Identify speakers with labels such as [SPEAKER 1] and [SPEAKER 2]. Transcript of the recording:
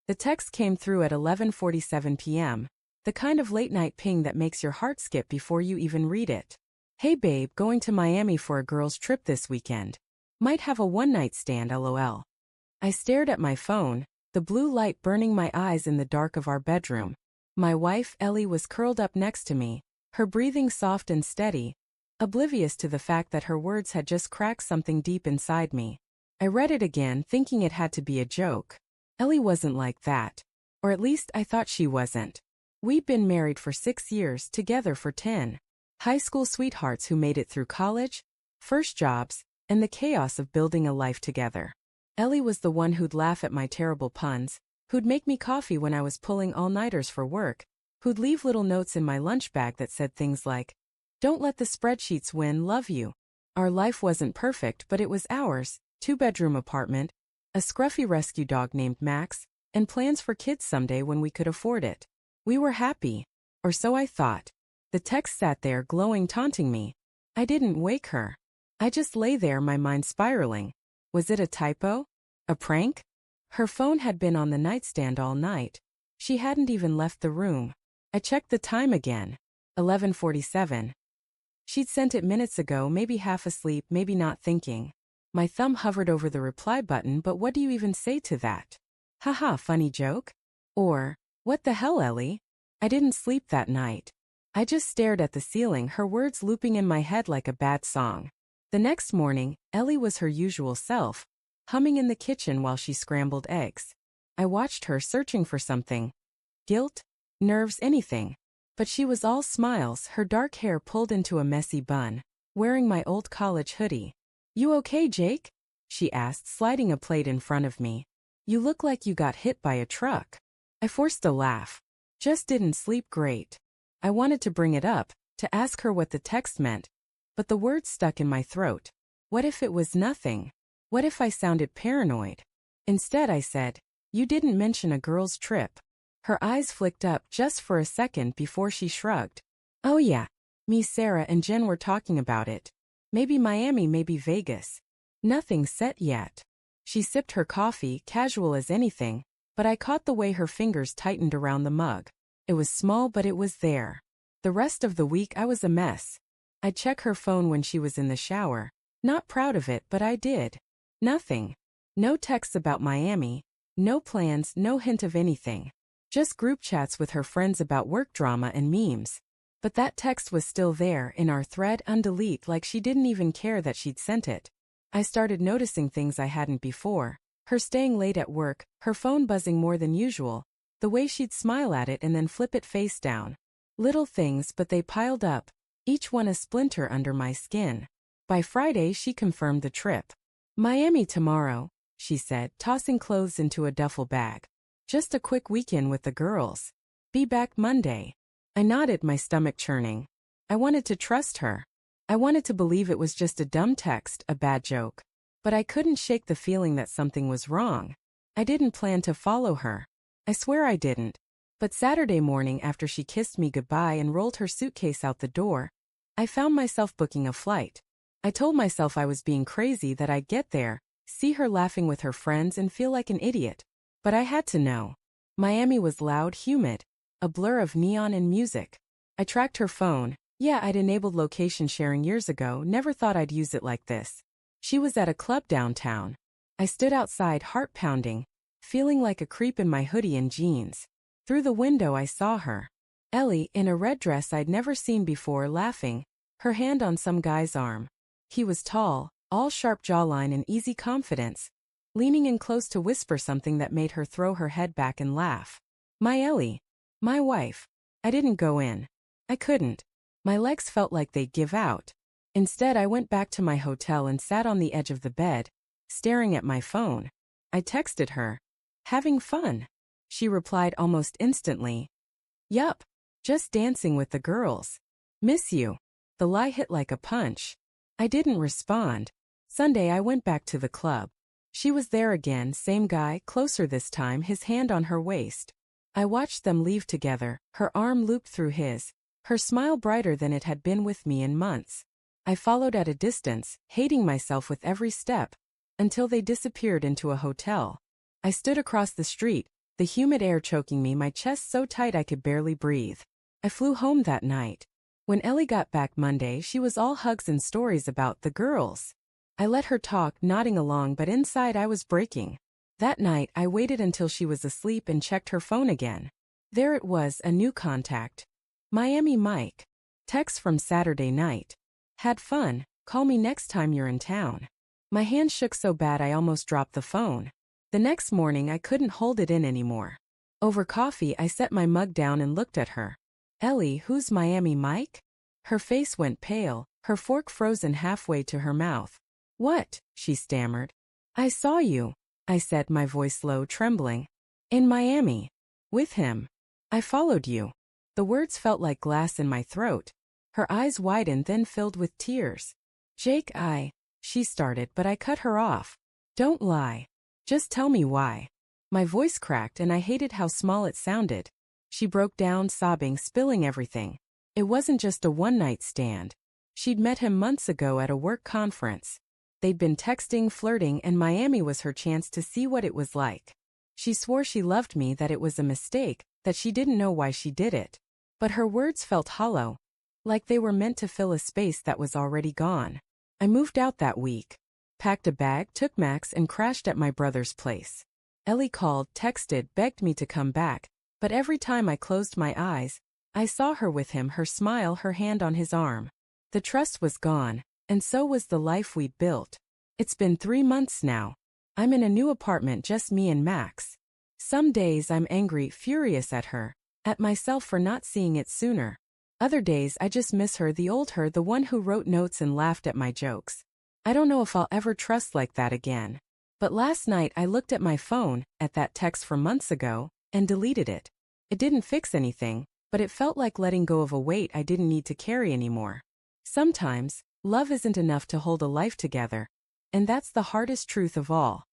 [SPEAKER 1] The text came through at 11:47 p.m., the kind of late-night ping that makes your heart skip before you even read it. Hey babe, going to Miami for a girls' trip this weekend. Might have a one-night stand lol. I stared at my phone, the blue light burning my eyes in the dark of our bedroom. My wife, Ellie, was curled up next to me, her breathing soft and steady, oblivious to the fact that her words had just cracked something deep inside me. I read it again, thinking it had to be a joke. Ellie wasn't like that. Or at least I thought she wasn't. We'd been married for 6 years, together for 10. High school sweethearts who made it through college, first jobs, and the chaos of building a life together. Ellie was the one who'd laugh at my terrible puns, who'd make me coffee when I was pulling all-nighters for work, who'd leave little notes in my lunch bag that said things like, "Don't let the spreadsheets win, love you." Our life wasn't perfect, but it was ours, 2-bedroom apartment, a scruffy rescue dog named Max, and plans for kids someday when we could afford it. We were happy. Or so I thought. The text sat there glowing, taunting me. I didn't wake her. I just lay there, my mind spiraling. Was it a typo? A prank? Her phone had been on the nightstand all night. She hadn't even left the room. I checked the time again. 11:47. She'd sent it minutes ago, maybe half asleep, maybe not thinking. My thumb hovered over the reply button, but what do you even say to that? Haha, funny joke? Or, what the hell, Ellie? I didn't sleep that night. I just stared at the ceiling, her words looping in my head like a bad song. The next morning, Ellie was her usual self, humming in the kitchen while she scrambled eggs. I watched her, searching for something. Guilt? Nerves? Anything. But she was all smiles, her dark hair pulled into a messy bun, wearing my old college hoodie. "You okay, Jake?" she asked, sliding a plate in front of me. "You look like you got hit by a truck." I forced a laugh. Just didn't sleep great. I wanted to bring it up, to ask her what the text meant, but the words stuck in my throat. What if it was nothing? What if I sounded paranoid? Instead I said, "You didn't mention a girls' trip." Her eyes flicked up just for a second before she shrugged. "Oh yeah, me, Sarah, and Jen were talking about it. Maybe Miami, maybe Vegas. Nothing set yet." She sipped her coffee, casual as anything, but I caught the way her fingers tightened around the mug. It was small, but it was there. The rest of the week I was a mess. I'd check her phone when she was in the shower. Not proud of it, but I did. Nothing. No texts about Miami. No plans, no hint of anything. Just group chats with her friends about work drama and memes. But that text was still there, in our thread, undelete, like she didn't even care that she'd sent it. I started noticing things I hadn't before. Her staying late at work, her phone buzzing more than usual, the way she'd smile at it and then flip it face down. Little things, but they piled up, each one a splinter under my skin. By Friday she confirmed the trip. "Miami tomorrow," she said, tossing clothes into a duffel bag. "Just a quick weekend with the girls. Be back Monday." I nodded, my stomach churning. I wanted to trust her. I wanted to believe it was just a dumb text, a bad joke. But I couldn't shake the feeling that something was wrong. I didn't plan to follow her. I swear I didn't. But Saturday morning, after she kissed me goodbye and rolled her suitcase out the door, I found myself booking a flight. I told myself I was being crazy, that I'd get there, see her laughing with her friends and feel like an idiot. But I had to know. Miami was loud, humid, a blur of neon and music. I tracked her phone. Yeah, I'd enabled location sharing years ago, never thought I'd use it like this. She was at a club downtown. I stood outside, heart pounding, feeling like a creep in my hoodie and jeans. Through the window I saw her. Ellie, in a red dress I'd never seen before, laughing, her hand on some guy's arm. He was tall, all sharp jawline and easy confidence, leaning in close to whisper something that made her throw her head back and laugh. My Ellie. My wife. I didn't go in. I couldn't. My legs felt like they'd give out. Instead, I went back to my hotel and sat on the edge of the bed, staring at my phone. I texted her. "Having fun?" She replied almost instantly. "Yup. Just dancing with the girls. Miss you." The lie hit like a punch. I didn't respond. Sunday I went back to the club. She was there again, same guy, closer this time, his hand on her waist. I watched them leave together, her arm looped through his, her smile brighter than it had been with me in months. I followed at a distance, hating myself with every step, until they disappeared into a hotel. I stood across the street, the humid air choking me, my chest so tight I could barely breathe. I flew home that night. When Ellie got back Monday, she was all hugs and stories about the girls. I let her talk, nodding along, but inside I was breaking. That night, I waited until she was asleep and checked her phone again. There it was, a new contact. Miami Mike. Text from Saturday night. Had fun, call me next time you're in town. My hand shook so bad I almost dropped the phone. The next morning I couldn't hold it in anymore. Over coffee I set my mug down and looked at her. Ellie, who's Miami Mike? Her face went pale, her fork frozen halfway to her mouth. What? She stammered. I saw you, I said, my voice low, trembling. In Miami. With him. I followed you. The words felt like glass in my throat. Her eyes widened, then filled with tears. Jake, she started, but I cut her off. Don't lie. Just tell me why. My voice cracked and I hated how small it sounded. She broke down, sobbing, spilling everything. It wasn't just a one-night stand. She'd met him months ago at a work conference. They'd been texting, flirting, and Miami was her chance to see what it was like. She swore she loved me, that it was a mistake, that she didn't know why she did it. But her words felt hollow, like they were meant to fill a space that was already gone. I moved out that week, packed a bag, took Max, and crashed at my brother's place. Ellie called, texted, begged me to come back, but every time I closed my eyes, I saw her with him, her smile, her hand on his arm. The trust was gone, and so was the life we'd built. It's been 3 months now. I'm in a new apartment, just me and Max. Some days I'm angry, furious at her, at myself for not seeing it sooner. Other days I just miss her, the old her, the one who wrote notes and laughed at my jokes. I don't know if I'll ever trust like that again. But last night I looked at my phone, at that text from months ago, and deleted it. It didn't fix anything, but it felt like letting go of a weight I didn't need to carry anymore. Sometimes, love isn't enough to hold a life together. And that's the hardest truth of all.